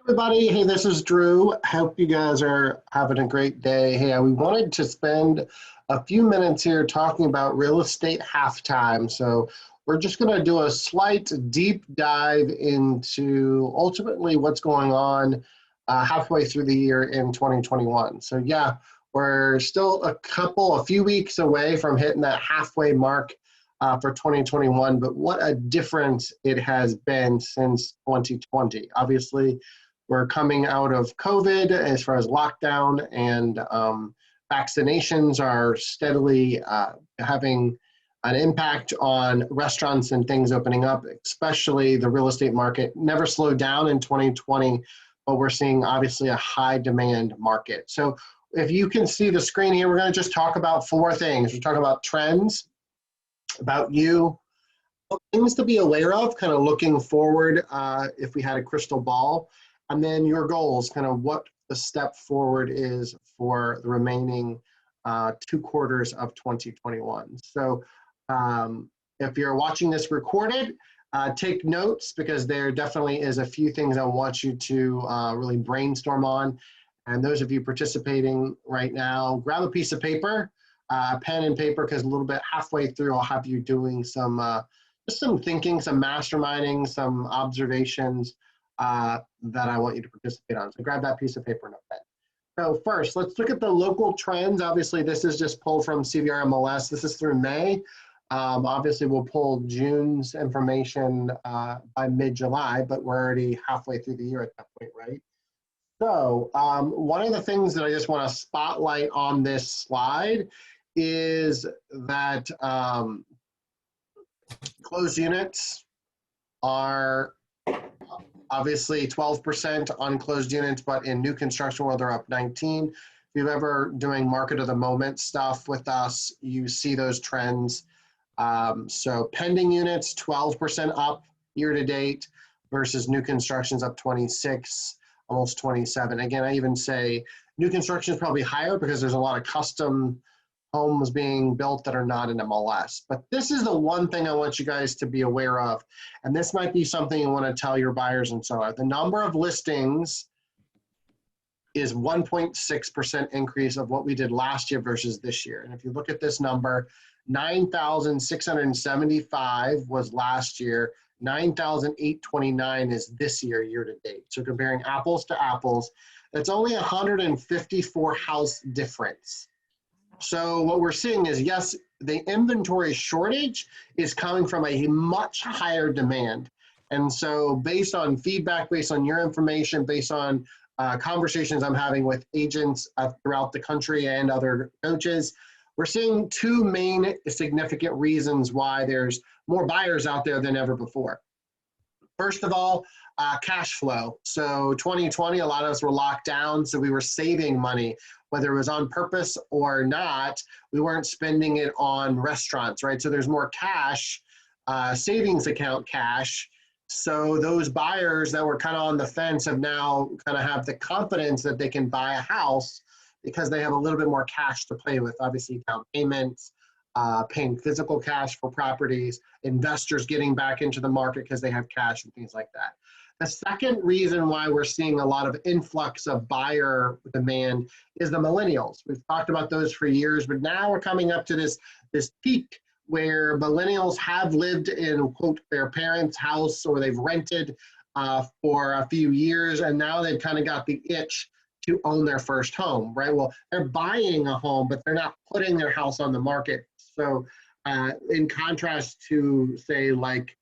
Everybody, hey, this is Drew. Hope you guys are having a great day. Hey, we wanted to spend a few minutes here talking about real estate halftime. So we're just going to do a slight deep dive into ultimately what's going on halfway through the year in 2021. So yeah, we're still a few weeks away from hitting that halfway mark for 2021, but what a difference it has been since 2020. Obviously, we're coming out of COVID as far as lockdown, and vaccinations are steadily having an impact on restaurants and things opening up, especially the real estate market. Never slowed down in 2020, but we're seeing obviously a high demand market. So if you can see the screen here, we're going to just talk about four things. We're talking about trends, about you, things to be aware of, kind of looking forward if we had a crystal ball, and then your goals, kind of what the step forward is for the remaining 2 quarters of 2021. So if you're watching this recorded, take notes, because there definitely is a few things I want you to really brainstorm on. And those of you participating right now, grab a piece of paper, pen and paper, because a little bit halfway through I'll have you doing some just some thinking, some masterminding, some observations that I want you to participate on. So grab that piece of paper and a pen. So first, let's look at the local trends. Obviously, this is just pulled from CVR MLS. This is through May. Obviously, we'll pull June's information by mid-July, but we're already halfway through the year at that point, right? So one of the things that I just want to spotlight on this slide is that closed units are obviously 12% on closed units, but in new construction world, they're up 19. If you're ever doing market of the moment stuff with us, you see those trends. So pending units, 12% up year to date versus new construction's up 26, almost 27. Again, I even say new construction is probably higher because there's a lot of custom homes being built that are not in MLS. But this is the one thing I want you guys to be aware of. And this might be something you want to tell your buyers and sellers. The number of listings is 1.6% increase of what we did last year versus this year. And if you look at this number, 9,675 was last year, 9,829 is this year, year to date. So comparing apples to apples, that's only 154 house difference. So what we're seeing is, yes, the inventory shortage is coming from a much higher demand. And so based on feedback, based on your information, based on conversations I'm having with agents throughout the country and other coaches, we're seeing two main significant reasons why there's more buyers out there than ever before. First of all, cash flow. So 2020, a lot of us were locked down, so we were saving money, whether it was on purpose or not. We weren't spending it on restaurants, right? So there's more cash, savings account cash. So those buyers that were kind of on the fence have now kind of have the confidence that they can buy a house because they have a little bit more cash to play with, obviously down payments, paying physical cash for properties, investors getting back into the market because they have cash and things like that. The second reason why we're seeing a lot of influx of buyer demand is the millennials. We've talked about those for years, but now we're coming up to this peak where millennials have lived in, quote, their parents' house, or they've rented for a few years, and now they've kind of got the itch to own their first home, right? Well, they're buying a home, but they're not putting their house on the market. So in contrast to, say, like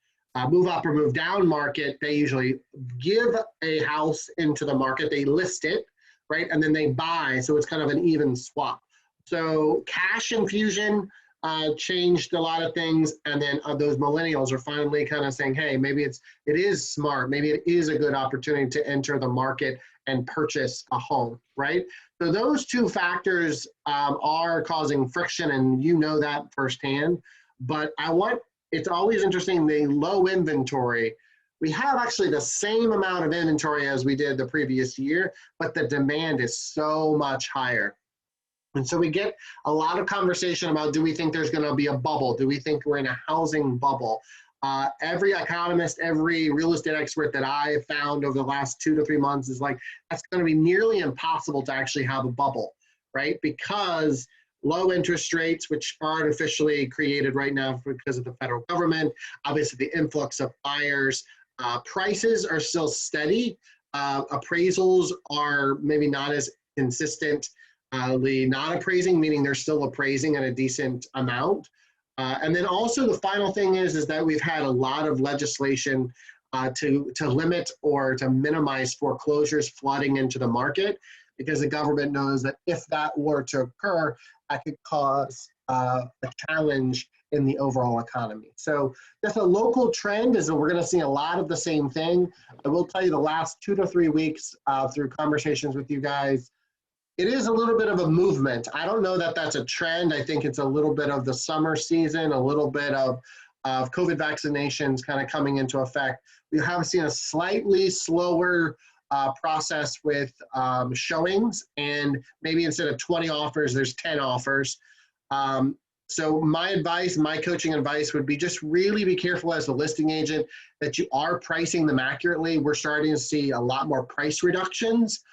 move up or move down market, they usually give a house into the market, they list it, right? And then they buy, so it's kind of an even swap. So cash infusion changed a lot of things, and then those millennials are finally kind of saying, hey, maybe it is smart, maybe it is a good opportunity to enter the market and purchase a home, right? So those two factors are causing friction, and you know that firsthand. But it's always interesting, the low inventory. We have actually the same amount of inventory as we did the previous year, but the demand is so much higher. And so we get a lot of conversation about, do we think there's going to be a bubble? Do we think we're in a housing bubble? Every economist, every real estate expert that I have found over the last 2 to 3 months is like, that's going to be nearly impossible to actually have a bubble, right? Because low interest rates, which are artificially created right now because of the federal government, obviously the influx of buyers, prices are still steady. Appraisals are maybe not as consistent. Not appraising, meaning they're still appraising at a decent amount. And then also the final thing is that we've had a lot of legislation to limit or to minimize foreclosures flooding into the market, because the government knows that if that were to occur, that could cause a challenge in the overall economy. So just a local trend is that we're going to see a lot of the same thing. I will tell you the last 2 to 3 weeks through conversations with you guys, it is a little bit of a movement. I don't know that that's a trend. I think it's a little bit of the summer season, a little bit of COVID vaccinations kind of coming into effect. We have seen a slightly slower process with showings, and maybe instead of 20 offers, there's 10 offers. So my advice, my coaching advice would be just really be careful as a listing agent that you are pricing them accurately. We're starting to see a lot more price reductions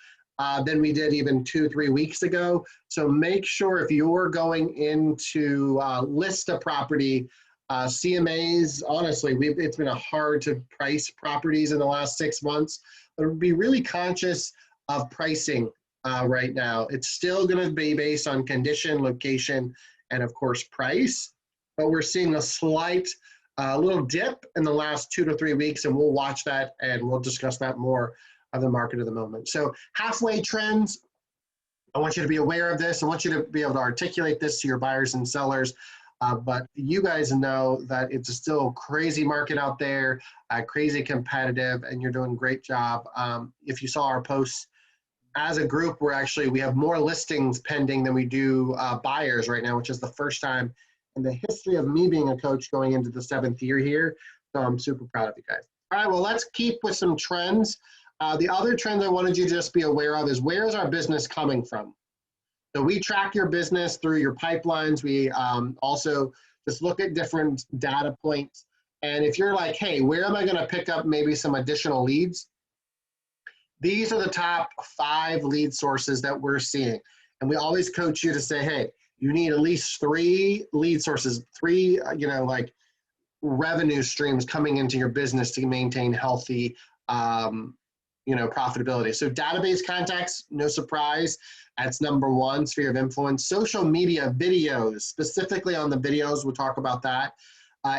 than we did even 2-3 weeks ago. So make sure if you're going into list a property, CMAs, honestly, it's been hard to price properties in the last 6 months, but be really conscious of pricing right now. It's still going to be based on condition, location, and of course price, but we're seeing a slight little dip in the last 2 to 3 weeks, and we'll watch that and we'll discuss that more of the market at the moment. So halfway trends, I want you to be aware of this. I want you to be able to articulate this to your buyers and sellers. But you guys know that it's still a crazy market out there, crazy competitive, and you're doing a great job. If you saw our posts, as a group, we have more listings pending than we do buyers right now, which is the first time in the history of me being a coach going into the 7th year here. So I'm super proud of you guys. All right, well, let's keep with some trends. The other trend I wanted you to just be aware of is, where is our business coming from? So we track your business through your pipelines. We also just look at different data points. And if you're like, hey, where am I going to pick up maybe some additional leads? These are the top 5 lead sources that we're seeing. And we always coach you to say, hey, you need at least 3 lead sources, 3, like revenue streams coming into your business to maintain healthy, profitability. So database contacts, no surprise, that's number 1, sphere of influence. Social media videos, specifically on the videos, we'll talk about that.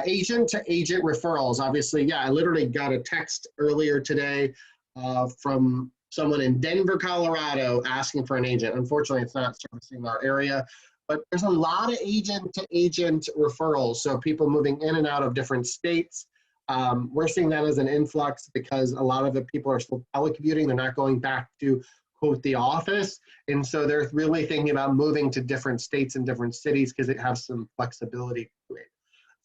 Agent to agent referrals, obviously, yeah, I literally got a text earlier today from someone in Denver, Colorado, asking for an agent. Unfortunately, it's not servicing our area, but there's a lot of agent to agent referrals. So people moving in and out of different states. We're seeing that as an influx because a lot of the people are still telecommuting. They're not going back to, quote, the office. And so they're really thinking about moving to different states and different cities because it has some flexibility to it.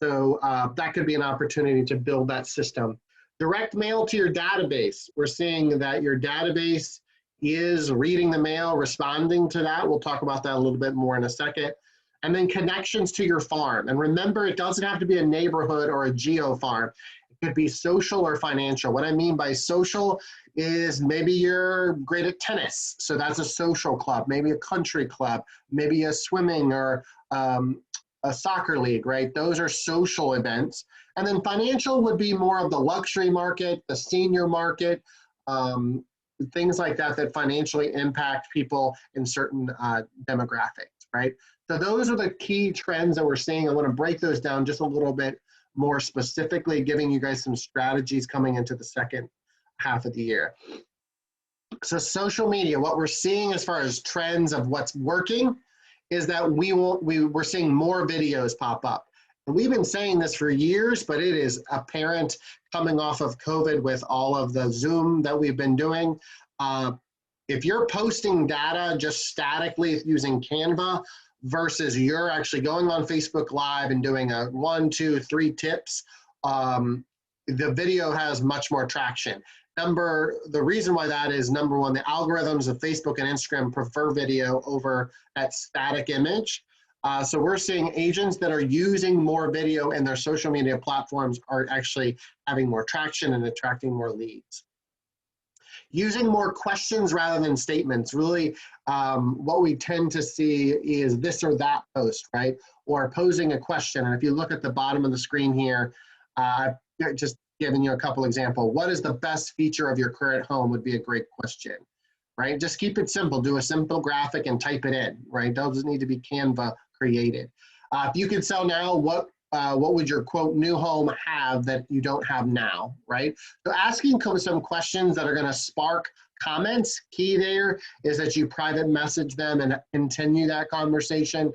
So that could be an opportunity to build that system. Direct mail to your database. We're seeing that your database is reading the mail, responding to that. We'll talk about that a little bit more in a second. And then connections to your farm. And remember, it doesn't have to be a neighborhood or a geo farm. It could be social or financial. What I mean by social is maybe you're great at tennis, so that's a social club, maybe a country club, maybe a swimming or a soccer league, right? Those are social events. And then financial would be more of the luxury market, the senior market, things like that that financially impact people in certain demographics, right? So those are the key trends that we're seeing. I want to break those down just a little bit more specifically, giving you guys some strategies coming into the second half of the year. So social media, what we're seeing as far as trends of what's working is that we're seeing more videos pop up. And we've been saying this for years, but it is apparent coming off of COVID with all of the Zoom that we've been doing. If you're posting data just statically using Canva versus you're actually going on Facebook Live and doing a 1, 2, 3 tips, the video has much more traction. The reason why that is, number 1, the algorithms of Facebook and Instagram prefer video over that static image. So we're seeing agents that are using more video in their social media platforms are actually having more traction and attracting more leads. Using more questions rather than statements. Really, what we tend to see is this or that post, right? Or posing a question. And if you look at the bottom of the screen here, just giving you a couple examples. What is the best feature of your current home would be a great question, right? Just keep it simple. Do a simple graphic and type it in, right? Doesn't need to be Canva created. If you could sell now, what would your quote new home have that you don't have now, right? So asking some questions that are going to spark comments. Key there is that you private message them and continue that conversation,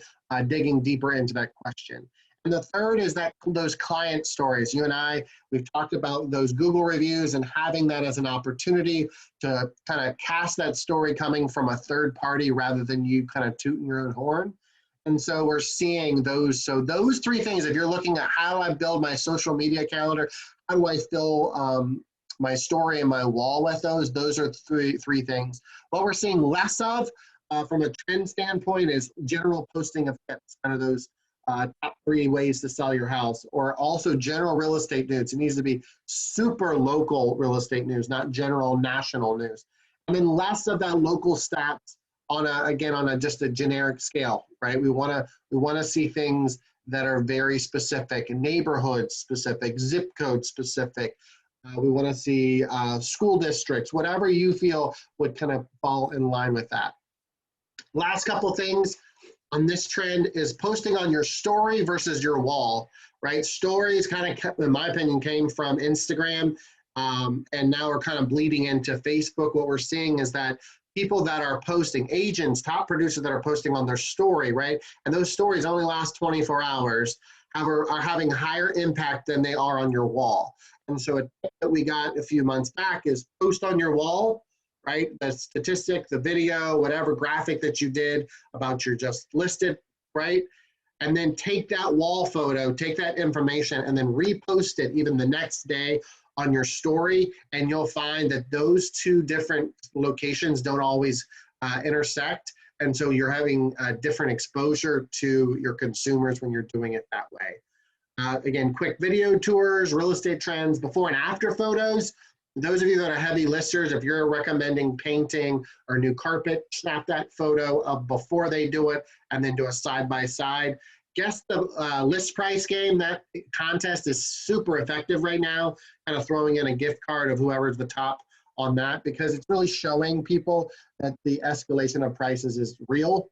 digging deeper into that question. And the third is that those client stories. You and I, we've talked about those Google reviews and having that as an opportunity to kind of cast that story coming from a third party rather than you kind of tooting your own horn. And so we're seeing those. So those three things, if you're looking at how I build my social media calendar, how do I fill my story and my wall with those are three things. What we're seeing less of from a trend standpoint is general posting of tips, kind of those top 3 ways to sell your house, or also general real estate news. It needs to be super local real estate news, not general national news. And then less of that local stats on just a generic scale, right? We want to see things that are very specific, neighborhood specific, zip code specific. We want to see school districts, whatever you feel would kind of fall in line with that. Last couple things on this trend is posting on your story versus your wall, right? Stories kind of, in my opinion, came from Instagram, and now we're kind of bleeding into Facebook. What we're seeing is that people that are posting, agents, top producers that are posting on their story, right? And those stories only last 24 hours, however, are having higher impact than they are on your wall. And so a tip that we got a few months back is post on your wall, right? The statistic, the video, whatever graphic that you did about your just listed, right? And then take that wall photo, take that information, and then repost it even the next day on your story, and you'll find that those two different locations don't always intersect. And so you're having a different exposure to your consumers when you're doing it that way. Again, quick video tours, real estate trends, before and after photos. Those of you that are heavy listers, if you're recommending painting or new carpet, snap that photo of before they do it and then do a side-by-side. Guess the list price game. That contest is super effective right now, kind of throwing in a gift card of whoever's the top on that, because it's really showing people that the escalation of prices is real.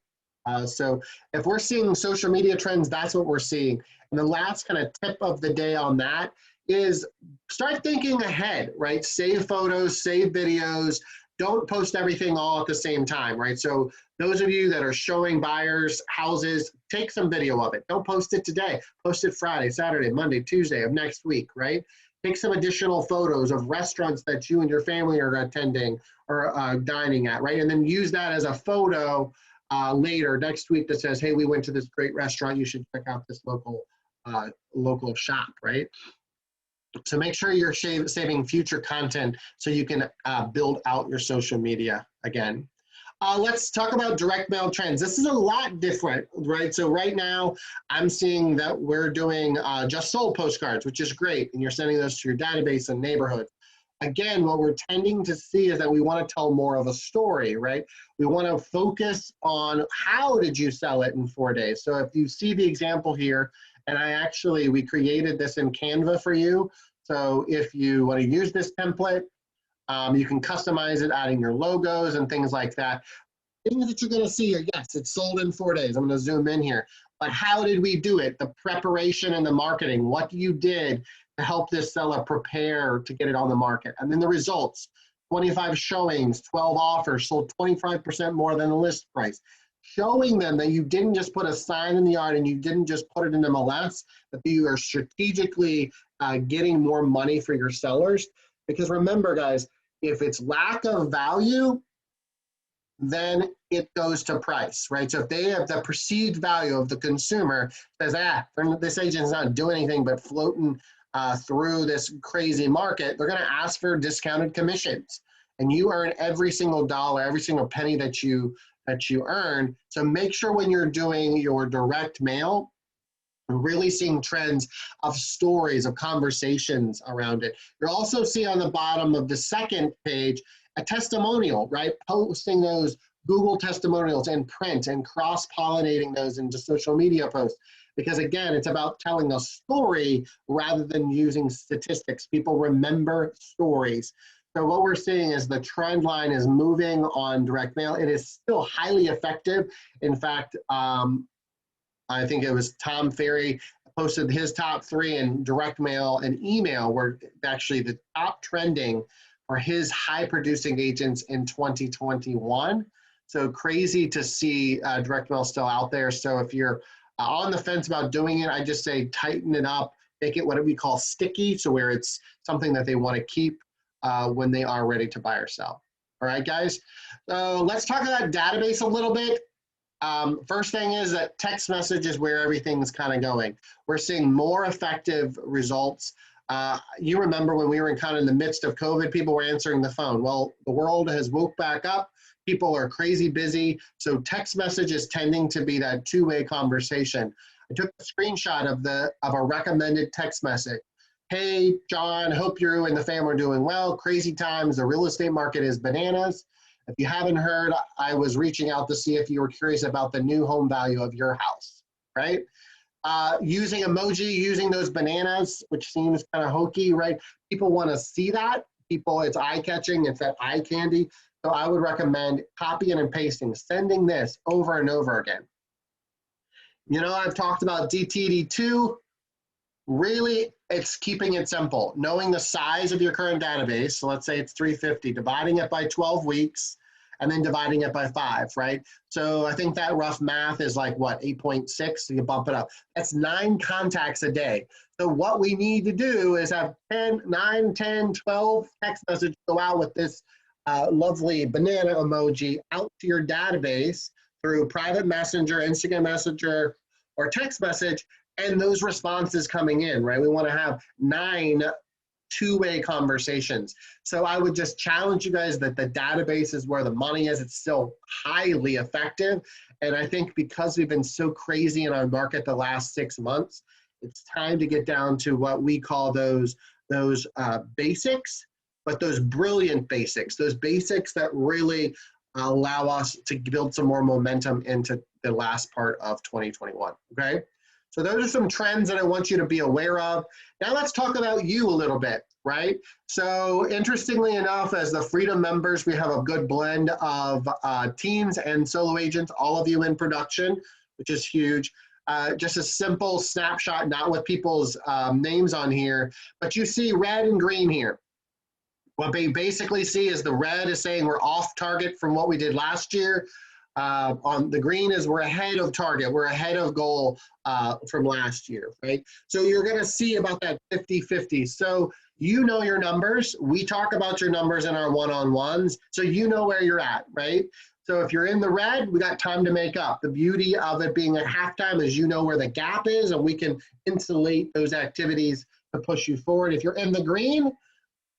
So if we're seeing social media trends, that's what we're seeing. And the last kind of tip of the day on that is start thinking ahead, right? Save photos, save videos. Don't post everything all at the same time, right? So those of you that are showing buyers houses, take some video of it. Don't post it today. Post it Friday, Saturday, Monday, Tuesday of next week, right? Take some additional photos of restaurants that you and your family are attending or dining at, right? And then use that as a photo later next week that says, hey, we went to this great restaurant. You should check out this local shop, right? So make sure you're saving future content so you can build out your social media again. Let's talk about direct mail trends. This is a lot different, right? So right now I'm seeing that we're doing just sold postcards, which is great. And you're sending those to your database and neighborhoods. Again, what we're tending to see is that we want to tell more of a story, right? We want to focus on how did you sell it in 4 days. So if you see the example here, and we created this in Canva for you. So if you want to use this template, you can customize it, adding your logos and things like that. Things that you're going to see are, yes, it's sold in 4 days. I'm going to zoom in here. But how did we do it? The preparation and the marketing, what you did to help this seller prepare to get it on the market. And then the results, 25 showings, 12 offers, sold 25% more than the list price. Showing them that you didn't just put a sign in the yard and you didn't just put it in MLS, that you are strategically getting more money for your sellers. Because remember, guys, if it's lack of value, then it goes to price, right? So if they have the perceived value of the consumer, says, this agent's not doing anything but floating through this crazy market, they're going to ask for discounted commissions. And you earn every single dollar, every single penny that you that you earn. So make sure when you're doing your direct mail, we're really seeing trends of stories, of conversations around it. You'll also see on the bottom of the second page a testimonial, right? Posting those Google testimonials in print and cross-pollinating those into social media posts. Because again, it's about telling a story rather than using statistics. People remember stories. So what we're seeing is the trend line is moving on direct mail. It is still highly effective. In fact, I think it was Tom Ferry posted his top 3, and direct mail and email were actually the top trending for his high producing agents in 2021. So crazy to see direct mail still out there. So if you're on the fence about doing it, I just say tighten it up, make it what we call sticky, so where it's something that they want to keep when they are ready to buy or sell. All right, guys. So let's talk about database a little bit. First thing is that text message is where everything's kind of going. We're seeing more effective results. You remember when we were kind of in the midst of COVID, people were answering the phone. Well, the world has woke back up. People are crazy busy. So text message is tending to be that two-way conversation. I took a screenshot of a recommended text message. Hey, John, hope you and the family are doing well. Crazy times. The real estate market is bananas. If you haven't heard, I was reaching out to see if you were curious about the new home value of your house, right? Using emoji, using those bananas, which seems kind of hokey, right? People want to see that. People, it's eye-catching, it's that eye candy. So I would recommend copying and pasting, sending this over and over again. You know, I've talked about DTD2. Really, it's keeping it simple. Knowing the size of your current database, so let's say it's 350, dividing it by 12 weeks, and then dividing it by 5, right? So I think that rough math is like, what, 8.6? So you bump it up. That's 9 contacts a day. So what we need to do is have 9, 10, 12 text messages go out with this lovely banana emoji out to your database through private messenger, Instagram messenger, or text message, and those responses coming in, right? We want to have 9 two-way conversations. So I would just challenge you guys that the database is where the money is. It's still highly effective. And I think because we've been so crazy in our market the last 6 months, it's time to get down to what we call those basics, but those brilliant basics, those basics that really allow us to build some more momentum into the last part of 2021, okay? So those are some trends that I want you to be aware of. Now let's talk about you a little bit, right? So interestingly enough, as the Freedom members, we have a good blend of teams and solo agents, all of you in production, which is huge. Just a simple snapshot, not with people's names on here, but you see red and green here. What we basically see is the red is saying we're off target from what we did last year. On the green is we're ahead of target, we're ahead of goal from last year, right? So you're gonna see about that 50-50. So you know your numbers, we talk about your numbers in our one-on-ones, so you know where you're at, right? So if you're in the red, we got time to make up. The beauty of it being at halftime is you know where the gap is and we can insulate those activities to push you forward. If you're in the green,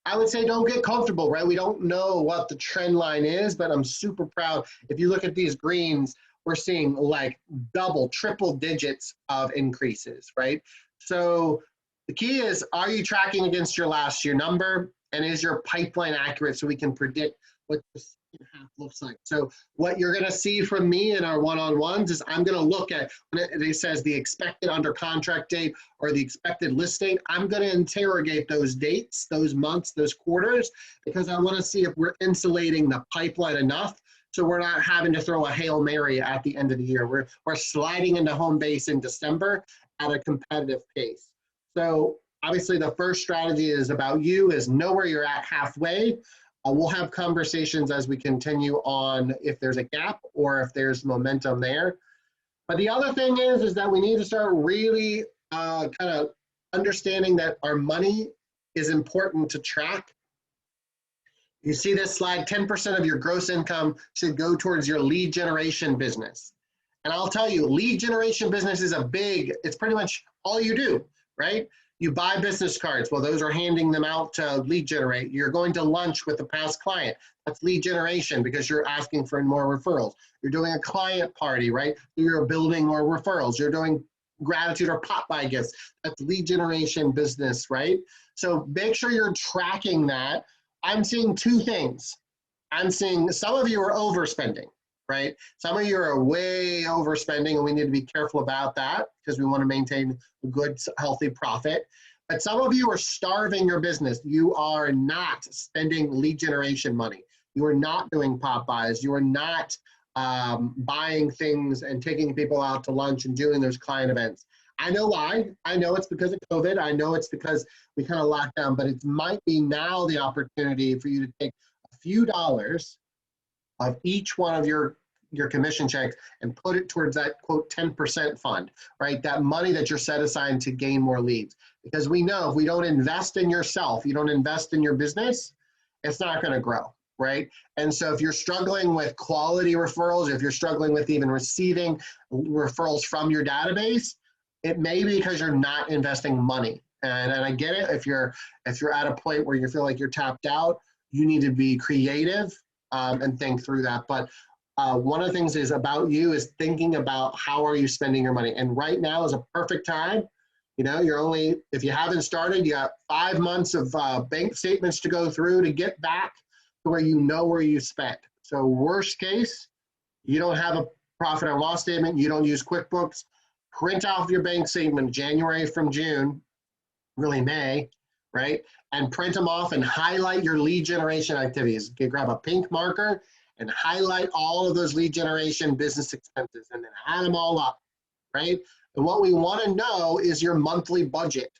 I would say don't get comfortable, right? We don't know what the trend line is, but I'm super proud. If you look at these greens, we're seeing like double, triple digits of increases, right? So the key is, are you tracking against your last year number? And is your pipeline accurate so we can predict what the second half looks like? So what you're gonna see from me in our one-on-ones is I'm gonna look at, when it says the expected under contract date or the expected list date, I'm gonna interrogate those dates, those months, those quarters, because I wanna see if we're insulating the pipeline enough so we're not having to throw a Hail Mary at the end of the year. We're sliding into home base in December at a competitive pace. So obviously the first strategy is about you, is know where you're at halfway. We'll have conversations as we continue on if there's a gap or if there's momentum there. But the other thing is that we need to start really kind of understanding that our money is important to track. You see this slide, 10% of your gross income should go towards your lead generation business. And I'll tell you, lead generation business is it's pretty much all you do, right? You buy business cards. Well, those are handing them out to lead generate. You're going to lunch with a past client. That's lead generation because you're asking for more referrals. You're doing a client party, right? You're building more referrals. You're doing gratitude or pop by gifts. That's lead generation business, right? So make sure you're tracking that. I'm seeing two things. I'm seeing some of you are overspending, right? Some of you are way overspending, and we need to be careful about that because we want to maintain a good, healthy profit. But some of you are starving your business. You are not spending lead generation money. You are not doing pop buys. You are not buying things and taking people out to lunch and doing those client events. I know why. I know it's because of COVID. I know it's because we kind of locked down, but it might be now the opportunity for you to take a few dollars of each one of your commission checks and put it towards that quote 10% fund, right? That money that you're set aside to gain more leads. Because we know if we don't invest in yourself, you don't invest in your business, it's not going to grow, right? And so if you're struggling with quality referrals, if you're struggling with even receiving referrals from your database, it may be because you're not investing money. And I get it. If you're at a point where you feel like you're tapped out, you need to be creative and think through that. But one of the things is about you is thinking about how are you spending your money. And right now is a perfect time. You know, you're only, if you haven't started, you got 5 months of bank statements to go through to get back to where you know where you spent. So worst case, you don't have a profit and loss statement. You don't use QuickBooks. Print off your bank statement January from June, really May, right? And print them off and highlight your lead generation activities. You grab a pink marker and highlight all of those lead generation business expenses and then add them all up, right? And what we want to know is your monthly budget.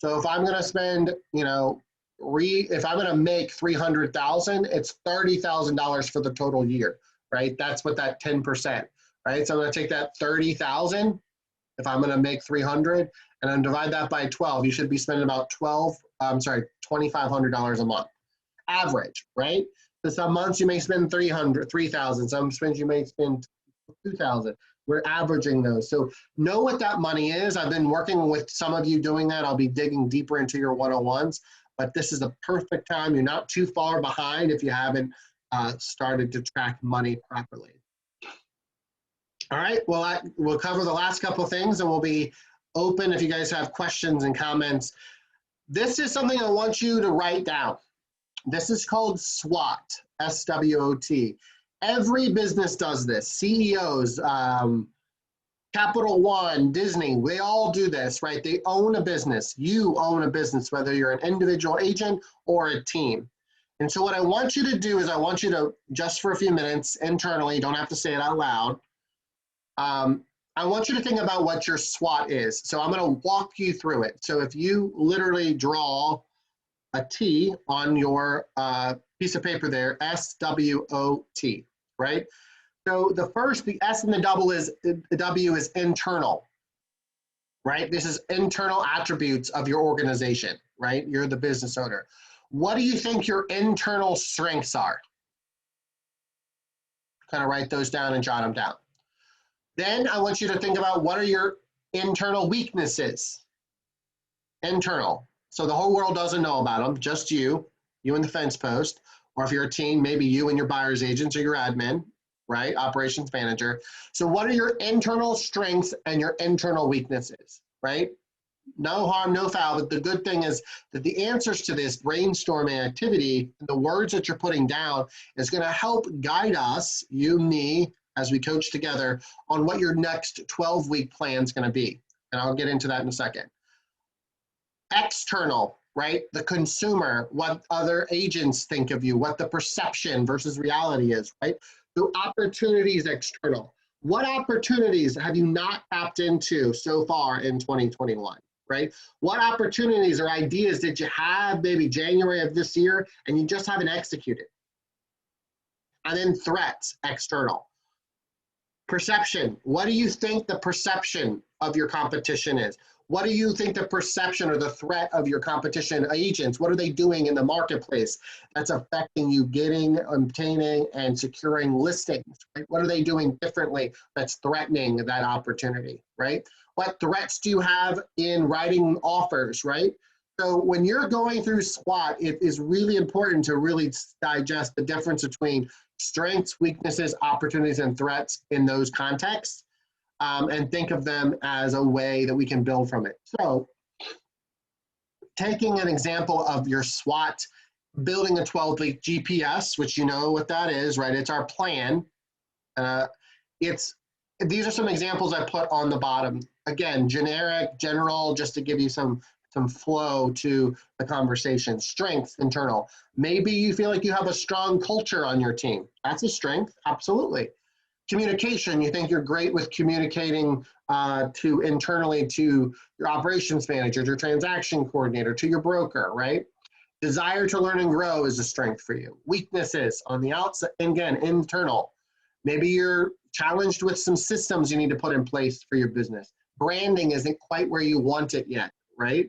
So if I'm going to spend, you know, if I'm going to make $300,000, it's $30,000 for the total year, right? That's what that 10%, right? So I'm going to take that 30,000. If I'm going to make 300 and then divide that by 12, you should be spending about $2,500 a month, average, right? So some months you may spend 3,000. Some months you may spend 2,000. We're averaging those. So know what that money is. I've been working with some of you doing that. I'll be digging deeper into your 101s, but this is the perfect time. You're not too far behind if you haven't started to track money properly. All right, well, we'll cover the last couple of things and we'll be open if you guys have questions and comments. This is something I want you to write down. This is called SWOT, S-W-O-T. Every business does this. CEOs, Capital One, Disney, they all do this, right? They own a business. You own a business, whether you're an individual agent or a team. And so what I want you to do is I want you to, just for a few minutes internally, you don't have to say it out loud, I want you to think about what your SWOT is. So I'm going to walk you through it. So if you literally draw a T on your piece of paper there, S-W-O-T, right? So the first, the S and the W is internal, right? This is internal attributes of your organization, right? You're the business owner. What do you think your internal strengths are? Kind of write those down and jot them down. Then I want you to think about what are your internal weaknesses. Internal. So the whole world doesn't know about them, just you and the fence post, or if you're a team, maybe you and your buyer's agents or your admin, right? Operations manager. So what are your internal strengths and your internal weaknesses, right? No harm, no foul, but the good thing is that the answers to this brainstorming activity, the words that you're putting down is going to help guide us, you, me, as we coach together on what your next 12-week plan is going to be. And I'll get into that in a second. External, right? The consumer, what other agents think of you, what the perception versus reality is, right? So opportunities external. What opportunities have you not tapped into so far in 2021, right? What opportunities or ideas did you have maybe January of this year and you just haven't executed? And then threats, external. Perception. What do you think the perception of your competition is? What do you think the perception or the threat of your competition agents, what are they doing in the marketplace that's affecting you getting, obtaining, and securing listings, right? What are they doing differently that's threatening that opportunity, right? What threats do you have in writing offers, right? So when you're going through SWOT, it is really important to really digest the difference between strengths, weaknesses, opportunities, and threats in those contexts, and think of them as a way that we can build from it. So taking an example of your SWOT, building a 12-week GPS, which you know what that is, right? It's our plan. These are some examples I put on the bottom. Again, generic, general, just to give you some flow to the conversation. Strengths, internal. Maybe you feel like you have a strong culture on your team. That's a strength, absolutely. Communication, you think you're great with communicating to internally to your operations manager, your transaction coordinator, to your broker, right? Desire to learn and grow is a strength for you. Weaknesses on the outside, again, internal. Maybe you're challenged with some systems you need to put in place for your business. Branding isn't quite where you want it yet, right?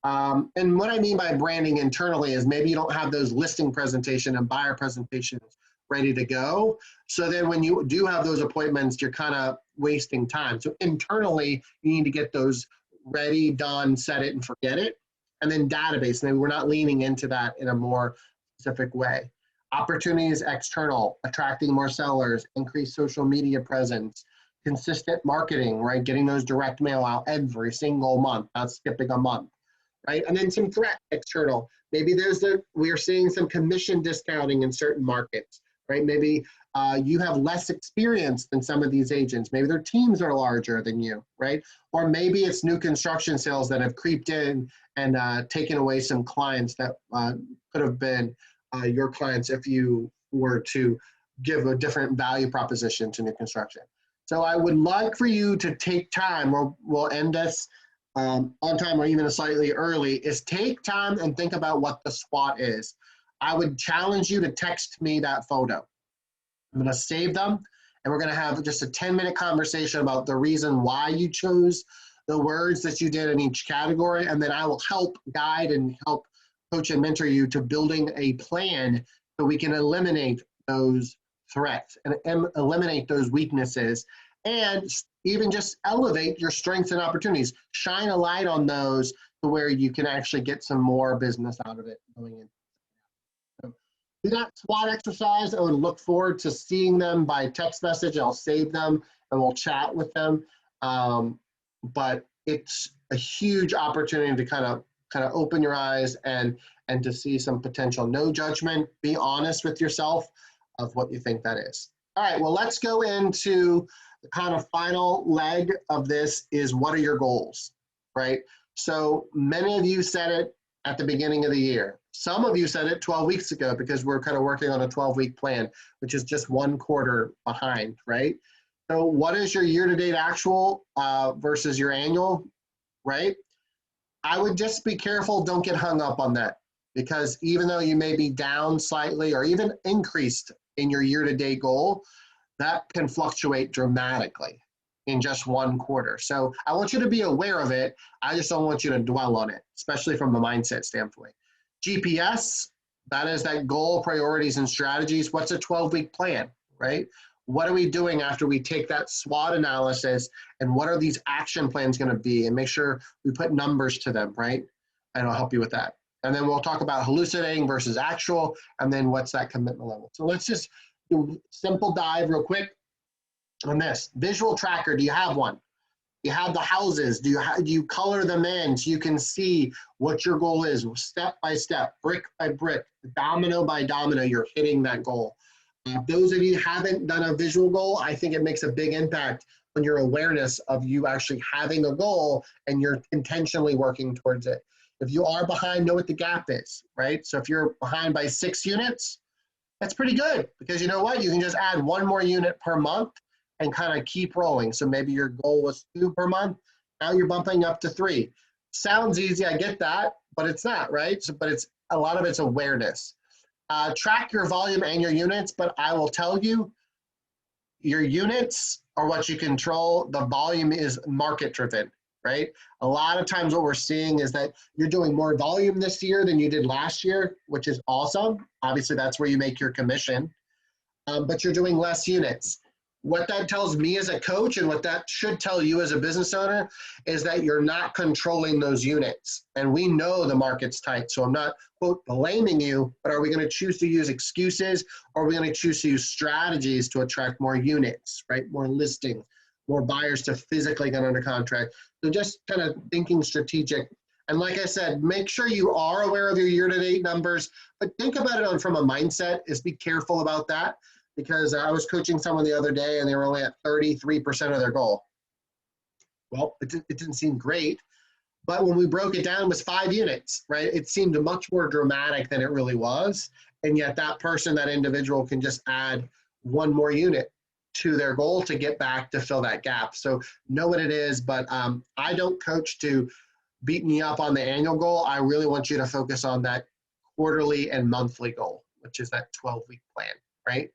And what I mean by branding internally is maybe you don't have those listing presentation and buyer presentations ready to go. So then when you do have those appointments, you're kind of wasting time. So internally, you need to get those ready, done, set it and forget it. And then database, maybe we're not leaning into that in a more specific way. Opportunities external, attracting more sellers, increase social media presence, consistent marketing, right? Getting those direct mail out every single month, not skipping a month, right? And then some threat external. Maybe we're seeing some commission discounting in certain markets, right? Maybe you have less experience than some of these agents. Maybe their teams are larger than you, right? Or maybe it's new construction sales that have creeped in and taken away some clients that could have been your clients if you were to give a different value proposition to new construction. So I would like for you to take time, or we'll end this on time or even slightly early, is take time and think about what the SWOT is. I would challenge you to text me that photo. I'm going to save them, and we're going to have just a 10-minute conversation about the reason why you chose the words that you did in each category, and then I will help guide and help coach and mentor you to building a plan so we can eliminate those threats and eliminate those weaknesses, and even just elevate your strengths and opportunities. Shine a light on those to where you can actually get some more business out of it going in. So do that SWOT exercise. I would look forward to seeing them by text message. I'll save them and we'll chat with them. But it's a huge opportunity to kind of open your eyes and to see some potential. No judgment. Be honest with yourself of what you think that is. All right, well, let's go into the kind of final leg of this is what are your goals, right? So many of you said it at the beginning of the year. Some of you said it 12 weeks ago because we're kind of working on a 12-week plan, which is just one quarter behind, right? So what is your year-to-date actual versus your annual, right? I would just be careful, don't get hung up on that, because even though you may be down slightly or even increased in your year-to-date goal, that can fluctuate dramatically in just one quarter. So I want you to be aware of it. I just don't want you to dwell on it, especially from a mindset standpoint. GPS, that is that goal, priorities, and strategies. What's a 12-week plan, right? What are we doing after we take that SWOT analysis, and what are these action plans going to be? And make sure we put numbers to them, right? And I'll help you with that. And then we'll talk about hallucinating versus actual, and then what's that commitment level. So let's just do a simple dive real quick on this. Visual tracker, do you have one? You have the houses. Do you color them in so you can see what your goal is, step by step, brick by brick, domino by domino, you're hitting that goal. Those of you who haven't done a visual goal, I think it makes a big impact on your awareness of you actually having a goal and you're intentionally working towards it. If you are behind, know what the gap is, right? So if you're behind by 6 units, that's pretty good, because you know what? You can just add 1 more unit per month and kind of keep rolling. So maybe your goal was 2 per month. Now you're bumping up to 3. Sounds easy, I get that, but it's not, right? So, but it's a lot of it's awareness. Track your volume and your units, but I will tell you, your units are what you control. The volume is market driven, right? A lot of times what we're seeing is that you're doing more volume this year than you did last year, which is awesome. Obviously, that's where you make your commission, but you're doing less units. What that tells me as a coach and what that should tell you as a business owner is that you're not controlling those units. And we know the market's tight. So I'm not, quote, blaming you, but are we going to choose to use excuses, or are we going to choose to use strategies to attract more units, right? More listings, more buyers to physically get under contract. So just kind of thinking strategic. And like I said, make sure you are aware of your year-to-date numbers, but think about it from a mindset is be careful about that. Because I was coaching someone the other day and they were only at 33% of their goal. Well, it didn't seem great, but when we broke it down, it was 5 units, right? It seemed much more dramatic than it really was. And yet that person, that individual can just add 1 more unit to their goal to get back to fill that gap. So know what it is, but I don't coach to beat me up on the annual goal. I really want you to focus on that quarterly and monthly goal, which is that 12-week plan, right?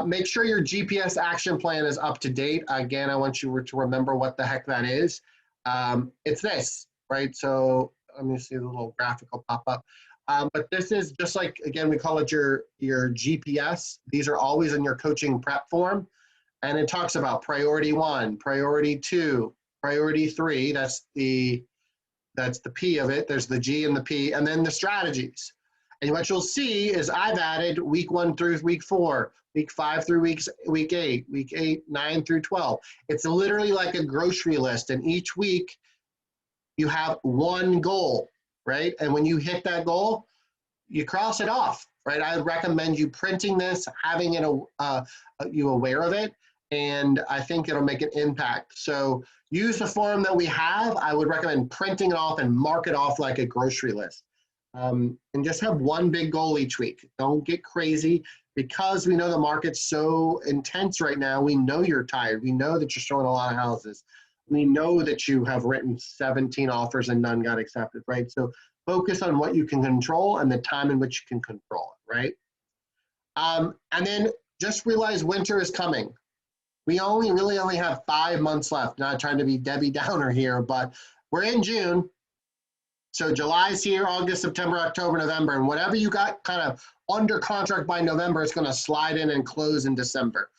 Make sure your GPS action plan is up to date. Again, I want you to remember what the heck that is. It's this, right? So let me see the little graphical pop up. But this is just like, again, we call it your GPS. These are always in your coaching prep form. And it talks about priority 1, priority 2, priority 3. That's the P of it. There's the G and the P, and then the strategies. And what you'll see is I've added week 1 through week 4, week 5 through week 8, week 8, 9 through 12. It's literally like a grocery list. And each week you have 1 goal, right? And when you hit that goal, you cross it off, right? I would recommend you printing this, having it, you aware of it. And I think it'll make an impact. So use the form that we have. I would recommend printing it off and mark it off like a grocery list. And just have 1 big goal each week. Don't get crazy because we know the market's so intense right now. We know you're tired. We know that you're showing a lot of houses. We know that you have written 17 offers and none got accepted, right? So focus on what you can control and the time in which you can control it, right? And then just realize winter is coming. We really only have 5 months left. Not trying to be Debbie Downer here, but we're in June. So July's here, August, September, October, November, and whatever you got kind of under contract by November, it's going to slide in and close in December.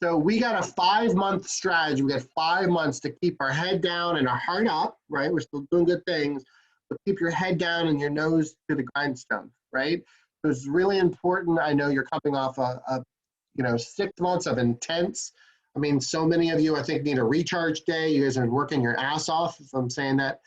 So we got a 5-month strategy. We got 5 months to keep our head down and our heart up, right? We're still doing good things, but keep your head down and your nose to the grindstone, right? So it's really important. I know you're coming off a 6 months of intense. I mean, so many of you, I think, need a recharge day. You guys are working your ass off, if I'm saying that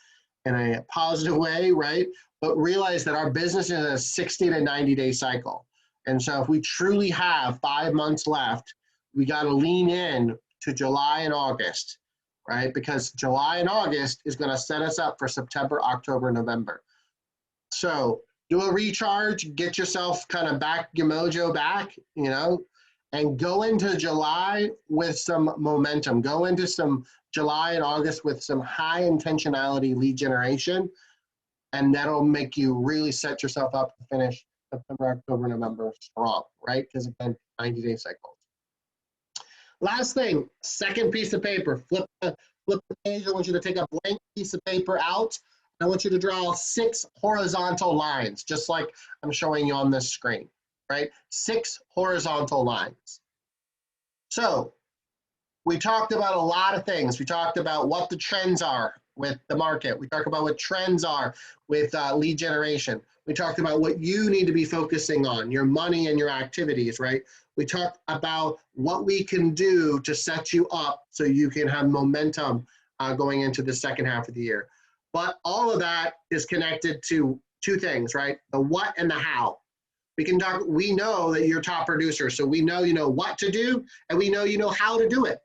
in a positive way, right? But realize that our business is a 60 to 90-day cycle. And so if we truly have 5 months left, we got to lean in to July and August, right? Because July and August is going to set us up for September, October, November. So do a recharge, get yourself kind of back, your mojo back, and go into July with some momentum. Go into some July and August with some high intentionality lead generation, and that'll make you really set yourself up to finish September, October, November strong, right? Because again, 90-day cycles. Last thing, second piece of paper, flip the page. I want you to take a blank piece of paper out. I want you to draw 6 horizontal lines, just like I'm showing you on this screen, right? 6 horizontal lines. So we talked about a lot of things. We talked about what the trends are with the market. We talked about what trends are with lead generation. We talked about what you need to be focusing on, your money and your activities, right? We talked about what we can do to set you up so you can have momentum going into the second half of the year. But all of that is connected to 2 things, right? The what and the how. We know that you're top producer, so we know you know what to do, and we know you know how to do it.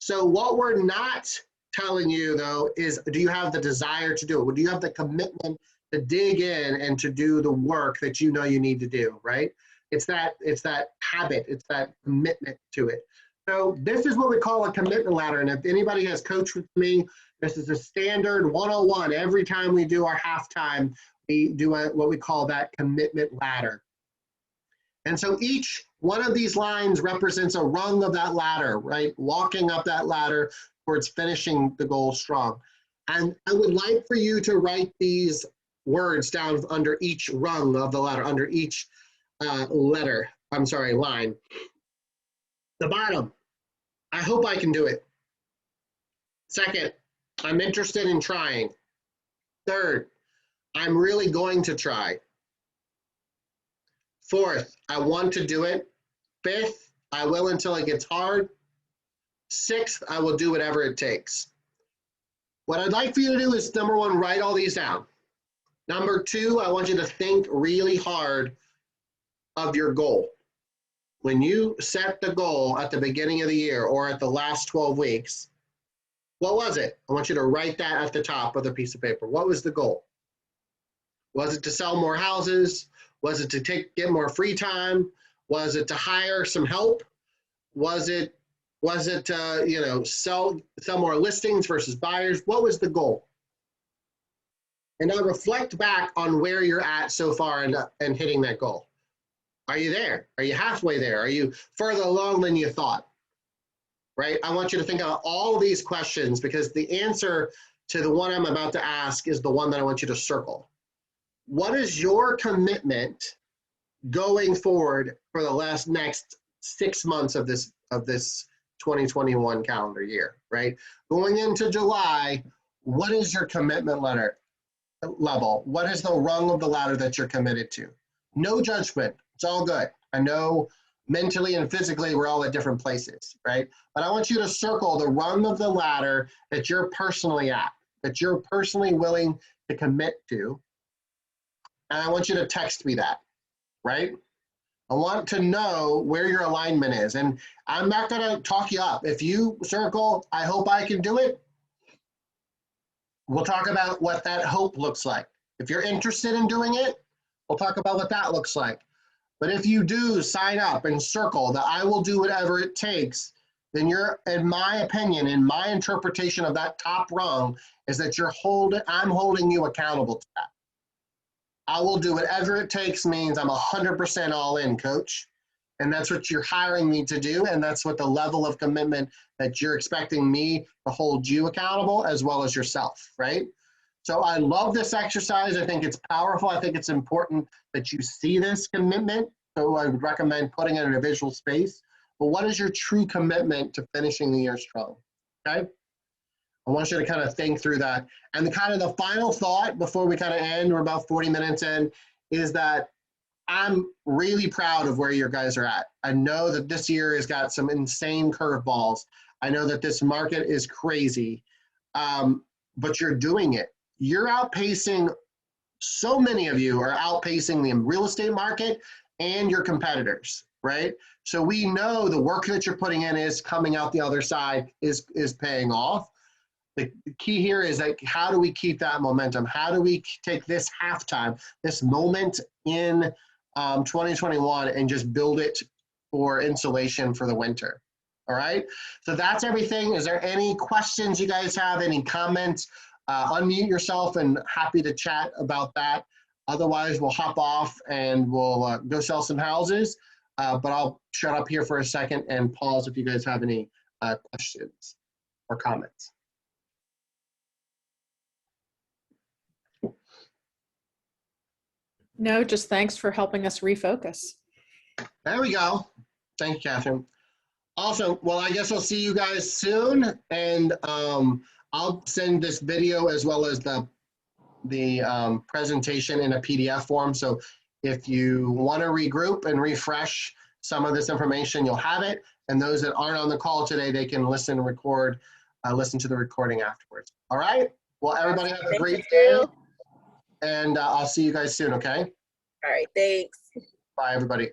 So what we're not telling you, though, is do you have the desire to do it? Do you have the commitment to dig in and to do the work that you know you need to do, right? It's that habit. It's that commitment to it. So this is what we call a commitment ladder. And if anybody has coached with me, this is a standard 101. Every time we do our halftime, we do what we call that commitment ladder. And so each one of these lines represents a rung of that ladder, right? Walking up that ladder towards finishing the goal strong. And I would like for you to write these words down under each rung of the ladder, under each line. The bottom, I hope I can do it. Second, I'm interested in trying. Third, I'm really going to try. Fourth, I want to do it. Fifth, I will until it gets hard. Sixth, I will do whatever it takes. What I'd like for you to do is, number one, write all these down. Number two, I want you to think really hard of your goal. When you set the goal at the beginning of the year or at the last 12 weeks, what was it? I want you to write that at the top of the piece of paper. What was the goal? Was it to sell more houses? Was it to get more free time? Was it to hire some help? Was it to sell more listings versus buyers? What was the goal? And now reflect back on where you're at so far and hitting that goal. Are you there? Are you halfway there? Are you further along than you thought? Right? I want you to think of all of these questions because the answer to the one I'm about to ask is the one that I want you to circle. What is your commitment going forward for the next 6 months of this 2021 calendar year, right? Going into July, what is your commitment level? What is the rung of the ladder that you're committed to? No judgment. It's all good. I know mentally and physically we're all at different places, right? But I want you to circle the rung of the ladder that you're personally at, that you're personally willing to commit to. And I want you to text me that, right? I want to know where your alignment is. And I'm not going to talk you up. If you circle, I hope I can do it, we'll talk about what that hope looks like. If you're interested in doing it, we'll talk about what that looks like. But if you do sign up and circle that I will do whatever it takes, then you're, in my opinion, in my interpretation of that top rung, is that I'm holding you accountable to that. I will do whatever it takes means I'm 100% all in, coach. And that's what you're hiring me to do. And that's what the level of commitment that you're expecting me to hold you accountable as well as yourself, right? So I love this exercise. I think it's powerful. I think it's important that you see this commitment. So I would recommend putting it in a visual space. But what is your true commitment to finishing the year strong, okay? I want you to kind of think through that. And the final thought before we kind of end, we're about 40 minutes in, is that I'm really proud of where your guys are at. I know that this year has got some insane curveballs. I know that this market is crazy, but you're doing it. You're outpacing, so many of you are outpacing the real estate market and your competitors, right? So we know the work that you're putting in is coming out the other side, is paying off. The key here is like, how do we keep that momentum? How do we take this halftime, this moment in 2021 and just build it for insulation for the winter? All right, so that's everything. Is there any questions you guys have, any comments? Unmute yourself and happy to chat about that. Otherwise, we'll hop off and we'll go sell some houses. But I'll shut up here for a second and pause if you guys have any questions or comments. No, just thanks for helping us refocus. There we go. Thank you, Catherine. Awesome. Well, I guess I'll see you guys soon. And I'll send this video as well as the presentation in a PDF form. So if you want to regroup and refresh some of this information, you'll have it. And those that aren't on the call today, they can listen to the recording afterwards. All right. Well, everybody have a great day. And I'll see you guys soon, okay? All right, thanks. Bye, everybody.